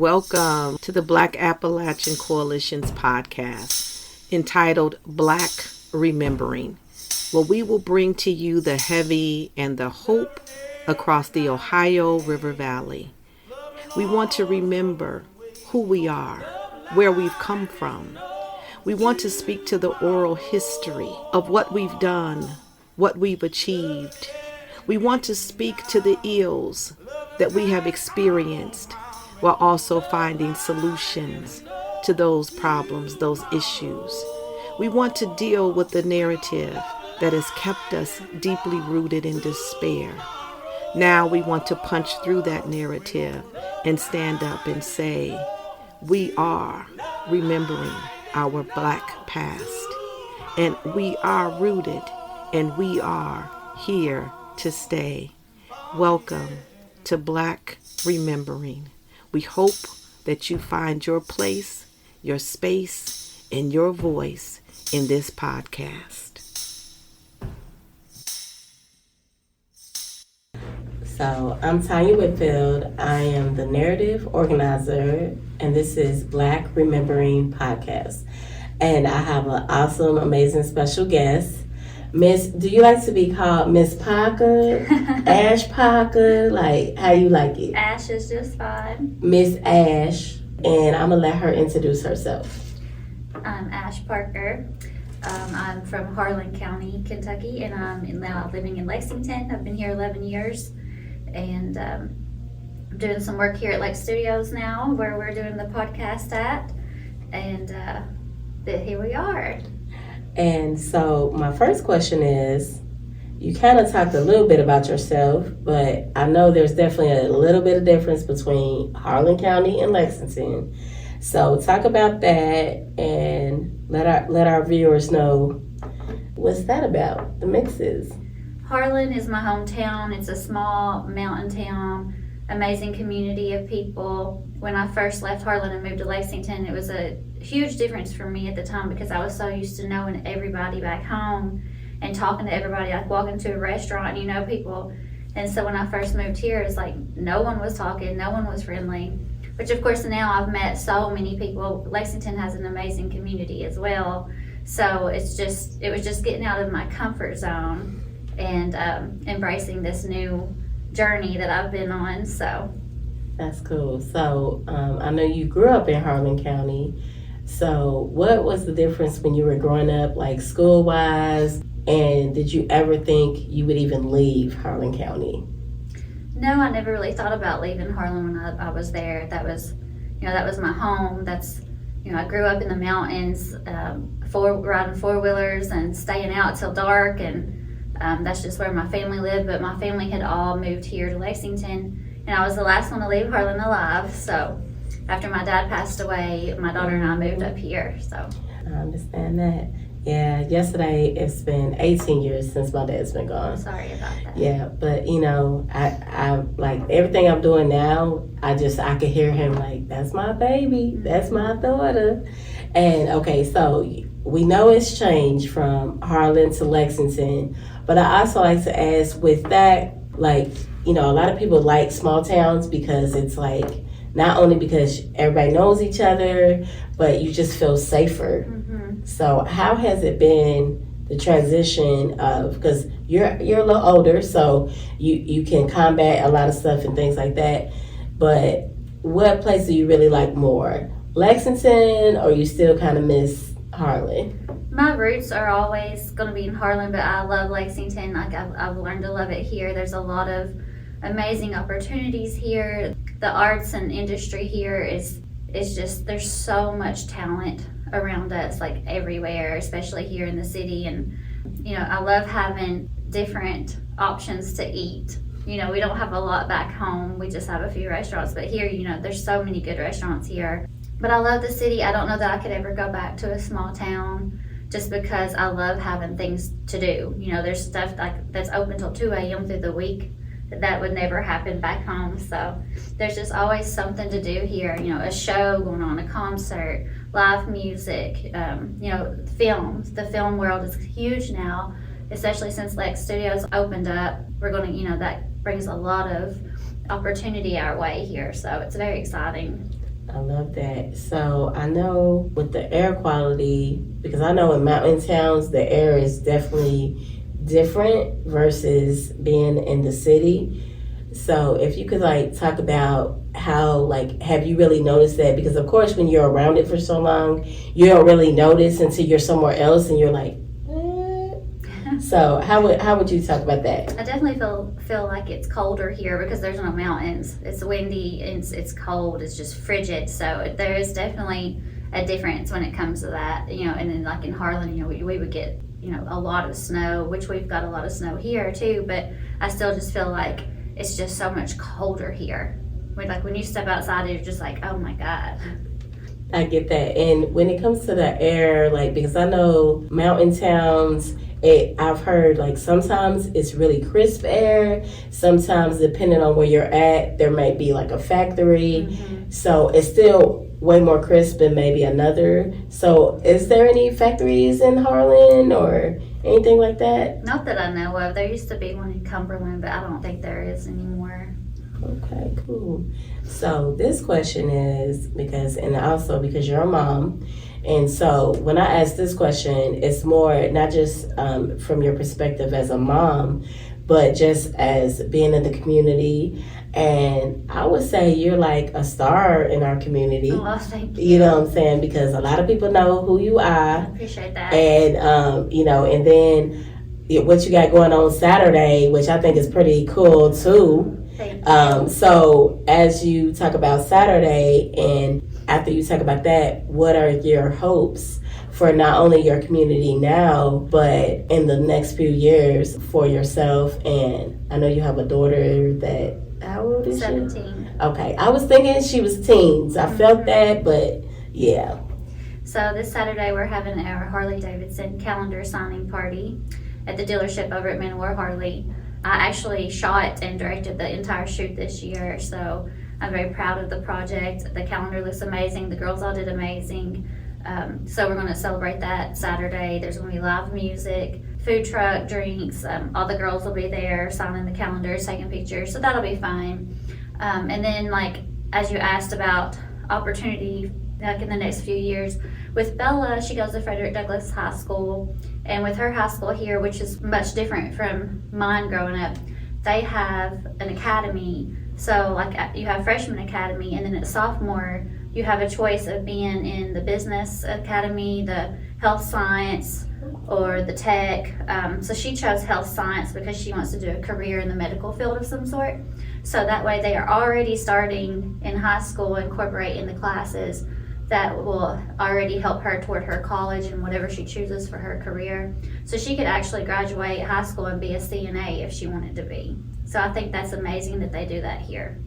Welcome to the Black Appalachian Coalition's podcast entitled Blac Re-Membering, where we will bring to you the heavy and the hope across the Ohio River Valley. We want to remember who we are, where we've come from. We want to speak to the oral history of what we've done, what we've achieved. We want to speak to the ills that we have experienced while also finding solutions to those problems, those issues. We want to deal with the narrative that has kept us deeply rooted in despair. Now we want to punch through that narrative and stand up and say, we are remembering our Black past, and we are rooted, and we are here to stay. Welcome to Blac Re-Membering. We hope that you find your place, your space, and your voice in this podcast. So I'm Tanya Whitfield. I am the narrative organizer, and this is Blac Re-Membering podcast. And I have an awesome, amazing special guest. Miss, do you like to be called Miss Parker, Ashe Parker? Like, how you like it? Ashe is just fine. Miss Ashe, and I'm gonna let her introduce herself. I'm Ashe Parker. I'm from Harlan County, Kentucky, and I'm now living in Lexington. I've been here 11 years, and I'm doing some work here at Lake Studios now, where we're doing the podcast at, and here we are. And so my first question is, you kind of talked a little bit about yourself, but I know there's definitely a little bit of difference between Harlan County and Lexington. So talk about that and let our viewers know what's that about, the mixes. Harlan is my hometown. It's a small mountain town, amazing community of people. When I first left Harlan and moved to Lexington, it was a huge difference for me at the time because I was so used to knowing everybody back home and talking to everybody, like walking to a restaurant and you know people. And so when I first moved here, it's like no one was talking, no one was friendly, which of course now I've met so many people. Lexington has an amazing community as well. So it was just getting out of my comfort zone and embracing this new journey that I've been on. So that's cool. So I know you grew up in Harlan County. So what was the difference when you were growing up, like school-wise, and did you ever think you would even leave Harlan County? No, I never really thought about leaving Harlan when I was there. That was my home. I grew up in the mountains, riding four-wheelers and staying out till dark, and that's just where my family lived. But my family had all moved here to Lexington, and I was the last one to leave Harlan alive. So after my dad passed away, my daughter and I moved up here. So I understand that. Yeah, yesterday it's been 18 years since my dad's been gone. Sorry about that. Yeah, but I like everything I'm doing now, I could hear him like, that's my baby, that's my daughter. And okay, so we know it's changed from Harlan to Lexington, but I also like to ask with that, like, a lot of people like small towns because it's like, not only because everybody knows each other, but you just feel safer. Mm-hmm. So how has it been, the transition of, because you're a little older, so you can combat a lot of stuff and things like that, but what place do you really like more? Lexington, or you still kind of miss Harlan? My roots are always going to be in Harlan, but I love Lexington. Like I've learned to love it here. There's a lot of amazing opportunities here. The arts and industry here is just, there's so much talent around us, like everywhere, especially here in the city. And I love having different options to eat. We don't have a lot back home. We just have a few restaurants, but here, there's so many good restaurants here. But I love the city. I don't know that I could ever go back to a small town just because I love having things to do. There's stuff like that's open till 2 a.m. through the week. That would never happen back home. So there's just always something to do here. A show going on, a concert, live music, films. The film world is huge now, especially since Lex Studios opened up. We're going to, that brings a lot of opportunity our way here. So it's very exciting. I love that. So I know with the air quality, because I know in mountain towns the air is definitely different versus being in the city. So if you could like talk about how, like, have you really noticed that? Because of course when you're around it for so long, you don't really notice until you're somewhere else and you're like, so how would you talk about that? I definitely feel like it's colder here because there's no mountains. It's windy and it's cold. It's just frigid. So there is definitely a difference when it comes to that. You know, and then like in Harlan, you know, we would get, you know, a lot of snow, which we've got a lot of snow here too. But I still just feel like it's just so much colder here. When you step outside, you're just like, oh my God. I get that. And when it comes to the air, like, because I know mountain towns, I've heard like sometimes it's really crisp air. Sometimes depending on where you're at, there might be like a factory. Mm-hmm. So it's still way more crisp than maybe another. So is there any factories in Harlan or anything like that? Not that I know of. There used to be one in Cumberland, but I don't think there is anymore. Okay, cool. So this question is because you're a mom. And so when I ask this question, it's more not just from your perspective as a mom, but just as being in the community. And I would say you're like a star in our community. Oh, thank you. You know what I'm saying? Because a lot of people know who you are. I appreciate that. And, you know, and then what you got going on Saturday, which I think is pretty cool too. Thank you. So as you talk about Saturday and after you talk about that, what are your hopes for not only your community now, but in the next few years for yourself? And I know you have a daughter that, how old is 17. She? Okay, I was thinking she was teens. I felt that, but yeah. So this Saturday we're having our Harley Davidson calendar signing party at the dealership over at Manowar Harley. I actually shot and directed the entire shoot this year, so I'm very proud of the project. The calendar looks amazing. The girls all did amazing. So we're going to celebrate that Saturday. There's going to be live music, food truck, drinks. All the girls will be there signing the calendars, taking pictures. So that'll be fine. And then, like, as you asked about opportunity, like in the next few years, with Bella, she goes to Frederick Douglass High School. And with her high school here, which is much different from mine growing up, they have an academy. So like you have freshman academy, and then at sophomore you have a choice of being in the business academy, the health science, or the tech. So she chose health science because she wants to do a career in the medical field of some sort. So that way they are already starting in high school, incorporating the classes that will already help her toward her college and whatever she chooses for her career. So she could actually graduate high school and be a CNA if she wanted to be. So I think that's amazing that they do that here.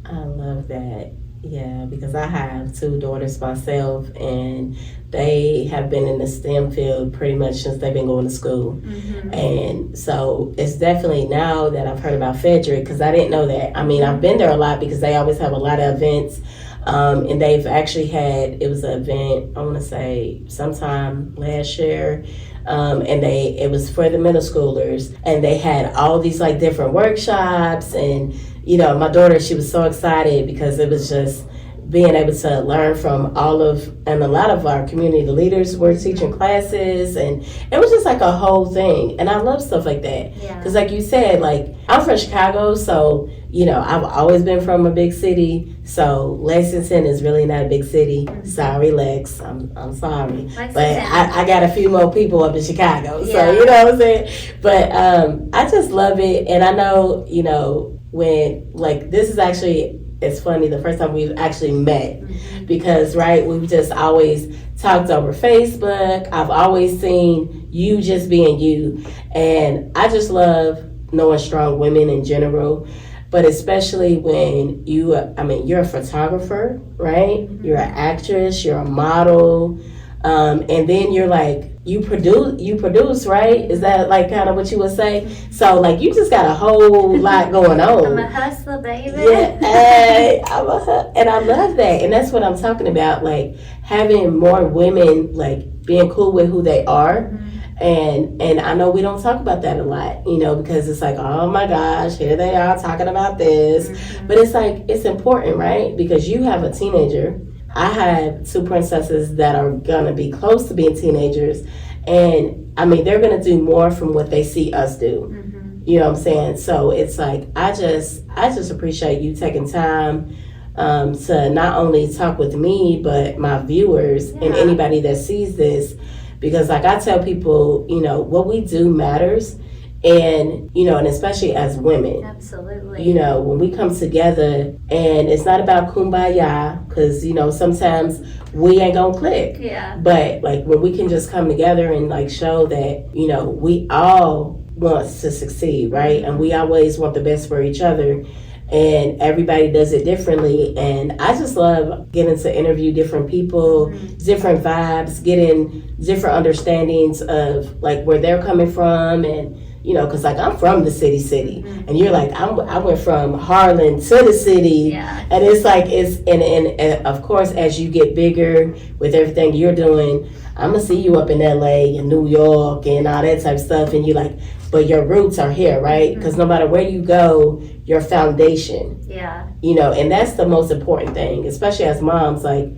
I love that. Yeah, because I have 2 daughters myself, and they have been in the STEM field pretty much since they've been going to school. Mm-hmm. And so it's definitely now that I've heard about Frederick, because I didn't know that. I mean, I've been there a lot because they always have a lot of events. And they've actually had, it was an event, I want to say sometime last year, and it was for the middle schoolers, and they had all these like different workshops. And you know, my daughter, she was so excited because it was just being able to learn from and a lot of our community leaders were teaching classes, and it was just like a whole thing. And I love stuff like that because like you said, like I'm from Chicago, so you know, I've always been from a big city. So Lexington is really not a big city. Mm-hmm. Sorry, Lex. I'm sorry. Lexington. But I got a few more people up in Chicago. Yeah. So, you know what I'm saying? But I just love it. And I know, you know, when, like, this is actually, it's funny, the first time we've actually met. Mm-hmm. Because, right, we've just always talked over Facebook. I've always seen you just being you. And I just love knowing strong women in general. But especially when you're a photographer, right? Mm-hmm. You're an actress, you're a model, and then you're like, you produce, right? Is that like kind of what you would say? So like you just got a whole lot going on. I'm a hustler, baby. Yeah, hey, and I love that. And that's what I'm talking about, like having more women like being cool with who they are. Mm-hmm. And I know we don't talk about that a lot, you know, because it's like, oh my gosh, here they are talking about this. Mm-hmm. But it's like, it's important, right? Because you have a teenager. I have two princesses that are going to be close to being teenagers. And I mean, they're going to do more from what they see us do. Mm-hmm. You know what I'm saying? So it's like, I just appreciate you taking time to not only talk with me, but my viewers and anybody that sees this. Because like I tell people, you know, what we do matters. And, you know, and especially as women. Absolutely. You know, when we come together, and it's not about kumbaya, because, you know, sometimes we ain't gonna click. Yeah. But like when we can just come together and like show that, you know, we all want to succeed, right? And we always want the best for each other. And everybody does it differently. And I just love getting to interview different people, different vibes, getting different understandings of like where they're coming from. And, you know, because like I'm from the city. And you're like, I went from Harlan to the city. Yeah. And it's like, and of course, as you get bigger with everything you're doing, I'm going to see you up in LA and New York and all that type of stuff. And you're like, but your roots are here, right? Because no matter where you go, your foundation. Yeah. You know, and that's the most important thing, especially as moms. Like,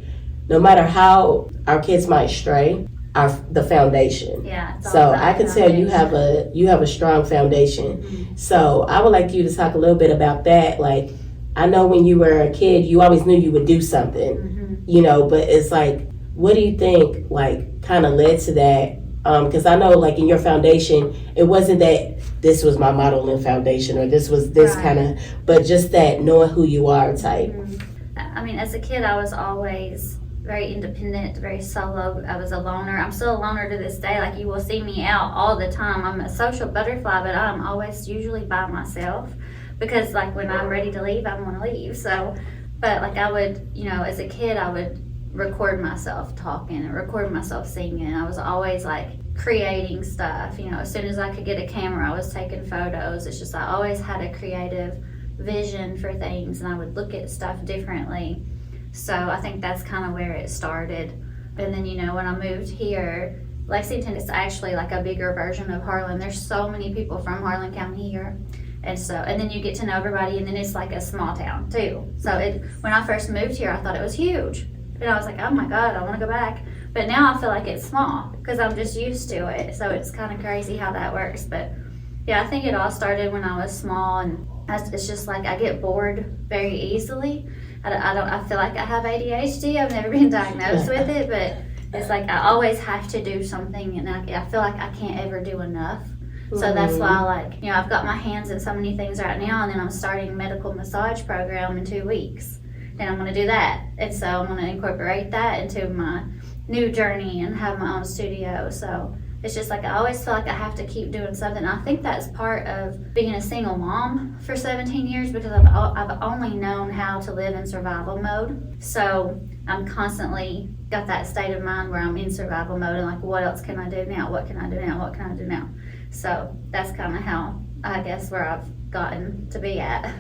no matter how our kids might stray, the foundation. Yeah. So I can tell you have a strong foundation. Mm-hmm. So I would like you to talk a little bit about that. Like, I know when you were a kid, you always knew you would do something, you know, but it's like, what do you think, like, kind of led to that? Because I know, like, in your foundation, it wasn't that this was my modeling foundation or this was this kind of, but just that knowing who you are type. I mean, as a kid, I was always very independent, very solo. I was a loner. I'm still a loner to this day. Like, you will see me out all the time. I'm a social butterfly, but I'm always usually by myself because, like, when I'm ready to leave, I want to leave. So, but, like, I would, you know, as a kid, I would record myself talking and record myself singing. I was always like creating stuff, you know, as soon as I could get a camera, I was taking photos. It's just, I always had a creative vision for things and I would look at stuff differently. So I think that's kind of where it started. And then, you know, when I moved here, Lexington is actually like a bigger version of Harlan. There's so many people from Harlan County here. And so, and then you get to know everybody, and then it's like a small town too. So when I first moved here, I thought it was huge. And I was like, oh my God, I want to go back. But now I feel like it's small because I'm just used to it. So it's kind of crazy how that works. But yeah, I think it all started when I was small, and it's just like I get bored very easily. I feel like I have ADHD. I've never been diagnosed with it, but it's like I always have to do something, and I feel like I can't ever do enough. So that's why I've got my hands in so many things right now, and then I'm starting a medical massage program in 2 weeks. And I'm going to do that. And so I'm going to incorporate that into my new journey and have my own studio. So it's just like I always feel like I have to keep doing something. I think that's part of being a single mom for 17 years because I've only known how to live in survival mode. So I'm constantly got that state of mind where I'm in survival mode and like, what else can I do now? What can I do now? What can I do now? So that's kind of how, I guess, where I've gotten to be at.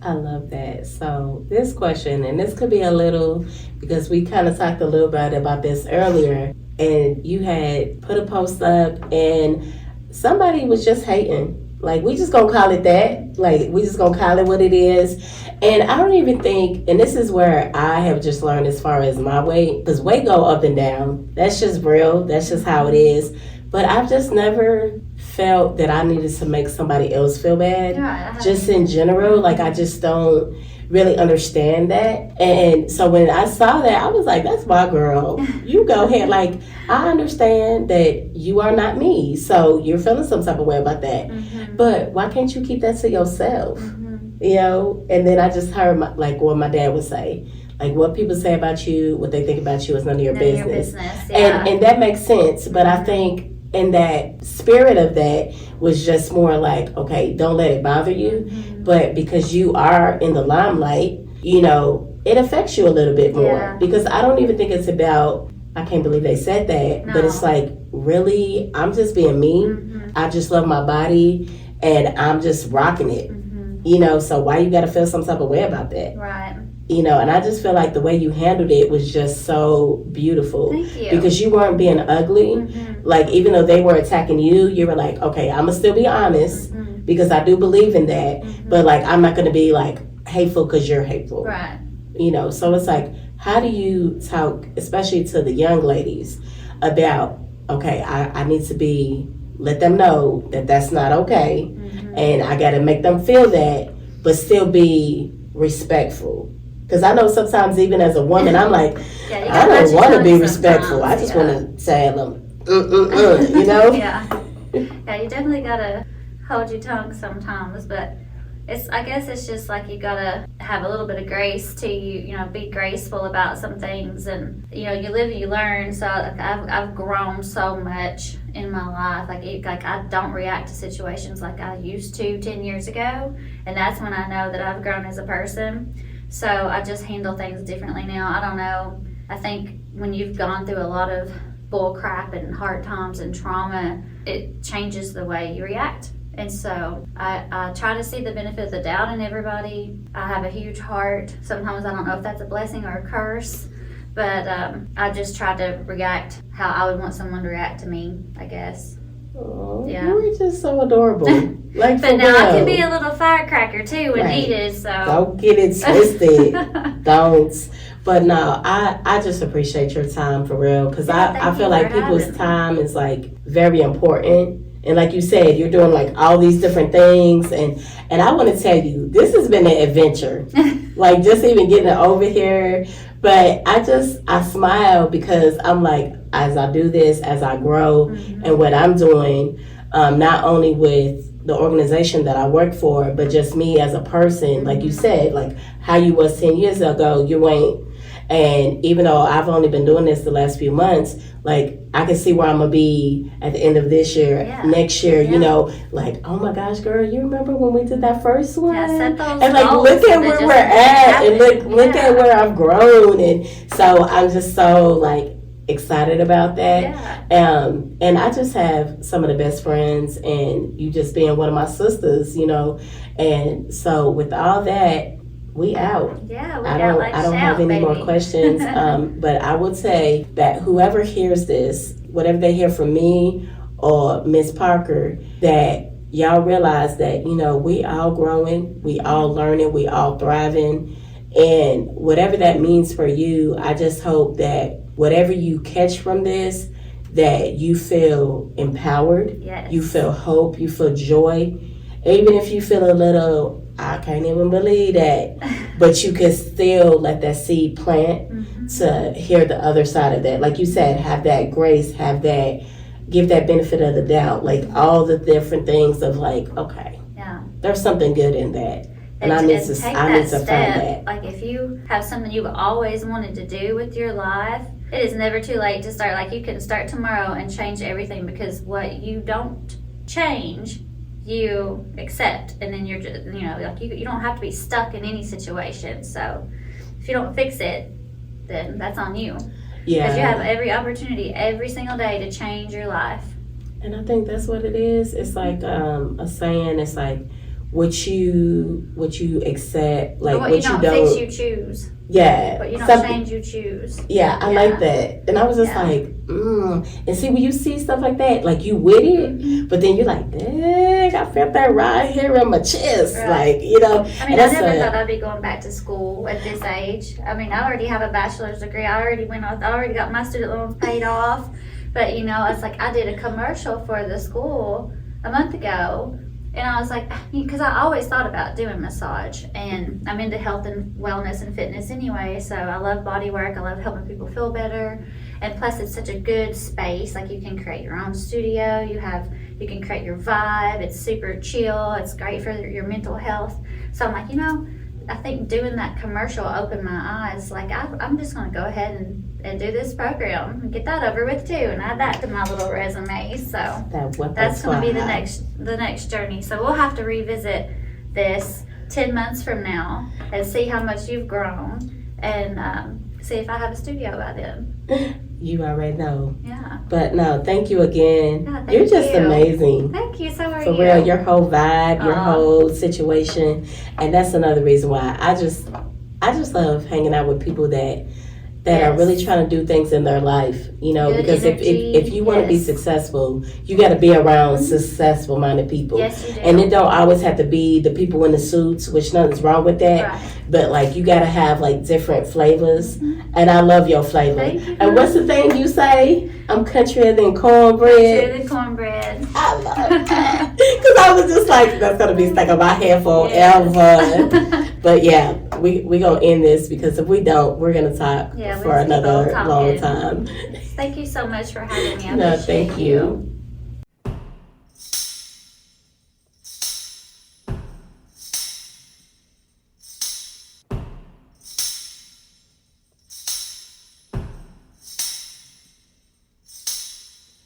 I love that. So this question, and this could be a little, because we kind of talked a little bit about this earlier, and you had put a post up and somebody was just hating. Like, we just gonna call it that. Like, we just gonna call it what it is. And I don't even think, and this is where I have just learned as far as my weight, because weight go up and down. That's just real. That's just how it is. But I've just never felt that I needed to make somebody else feel bad. Yeah, just in general, like I just don't really understand that. And so when I saw that, I was like, that's my girl. You go ahead. Like, I understand that you are not me. So you're feeling some type of way about that. Mm-hmm. But why can't you keep that to yourself? Mm-hmm. You know? And then I just heard what my dad would say. Like, what people say about you, what they think about you is none of your business. Yeah. And that makes sense. But I think in that spirit of that was just more like, okay, don't let it bother you. Mm-hmm. But because you are in the limelight, you know, it affects you a little bit more. Yeah. Because I don't even think it's about, I can't believe they said that, but it's like, really, I'm just being me. Mm-hmm. I just love my body and I'm just rocking it. Mm-hmm. You know, so why you got to feel some type of way about that? Right. you know, and I just feel like the way you handled it was just so beautiful. Thank you. Because you weren't being ugly. Mm-hmm. Like, even though they were attacking you, you were like, okay, I'm going to still be honest because I do believe in that. But, like, I'm not going to be, like, hateful because you're hateful. Right. You know, so it's like, how do you talk, especially to the young ladies, about, okay, I need to let them know that that's not okay. And I got to make them feel that, but still be respectful. Because I know sometimes even as a woman, I'm like, I don't want to be respectful. I just want to tell them, you know? Yeah, you definitely got to hold your tongue sometimes, but I guess it's just like you gotta have a little bit of grace to you know, be graceful about some things, and you know, you live and you learn. So I've grown so much in my life. Like I don't react to situations like I used to 10 years ago, and that's when I know that I've grown as a person. So I just handle things differently now. I don't know. I think when you've gone through a lot of bull crap and hard times and trauma, it changes the way you react. And so I try to see the benefit of the doubt in everybody. I have a huge heart. Sometimes I don't know if that's a blessing or a curse, but I just try to react how I would want someone to react to me, I guess. Oh, yeah. You were just so adorable. Like, but now I can be a little firecracker too when needed. So don't get it twisted. Don't. But no, I just appreciate your time for real, because I feel like people's time is like very important. And like you said, you're doing like all these different things. And I want to tell you, this has been an adventure. Like just even getting it over here. But I smile because I'm like, as I do this, as I grow and what I'm doing, not only with the organization that I work for, but just me as a person, like you said, like how you was 10 years ago, you ain't. And even though I've only been doing this the last few months, like I can see where I'm gonna be at the end of this year, next year, you know, like, oh my gosh, girl, you remember when we did that first one? Set those and like goals look at where we're at and look at where I've grown. And so I'm just so like excited about that. And I just have some of the best friends, and you just being one of my sisters, you know. And so with all that, we out. Yeah, I don't have any more questions. But I will say that whoever hears this, whatever they hear from me or Miss Parker, that y'all realize that, you know, we all growing, we all learning, we all thriving. And whatever that means for you, I just hope that whatever you catch from this, that you feel empowered, you feel hope, you feel joy. Even if you feel a little, I can't even believe that, but you can still let that seed plant to hear the other side of that. Like you said, have that grace, give that benefit of the doubt, like all the different things of like, okay, there's something good in that. And I need to find that. Like if you have something you've always wanted to do with your life, it is never too late to start. Like you can start tomorrow and change everything, because what you don't change, you accept, and then you're just, you know, like you don't have to be stuck in any situation. So if you don't fix it, then that's on you. Yeah, because you have every opportunity every single day to change your life. And I think that's what it is. It's like a saying. It's like what you accept, like what you don't fix, you choose. Yeah, but you don't change, you choose. Yeah, I like that. And I was just like, and see, when you see stuff like that, like you with it, but then you're like, dang, I felt that right here in my chest, like, you know. I mean, I never thought I'd be going back to school at this age. I mean, I already have a bachelor's degree. I already got my student loans paid off. But you know, it's like I did a commercial for the school a month ago. And I was like, because I always thought about doing massage, and I'm into health and wellness and fitness anyway, so I love body work, I love helping people feel better, and plus it's such a good space. Like you can create your own studio, you can create your vibe, it's super chill, it's great for your mental health. So I'm like, you know, I think doing that commercial opened my eyes. Like I'm just going to go ahead and do this program and get that over with too, and add that to my little resume. So that's going to be the next journey. So we'll have to revisit this 10 months from now and see how much you've grown, and see if I have a studio by then. You already know. Yeah. But no, thank you again. No, You're just amazing. Thank you. So are you. For real, your whole vibe, your whole situation. And that's another reason why I just love hanging out with people that are Yes. really trying to do things in their life, you know, Good because energy, if you want to be yes. successful, you got to be around successful minded people. Yes, you do. And it don't always have to be the people in the suits, which nothing's wrong with that. Right. But like you got to have like different flavors. And I love your flavor. Thank you. And what's the thing you say? I'm countrier than cornbread. True, the cornbread. I love that. Because I was just like, that's going to be stuck in my head forever. But yeah, we going to end this because if we don't, we're going to talk Yeah, for we'll keep on another long talking. time. Thank you so much for having me. I No, appreciate thank you.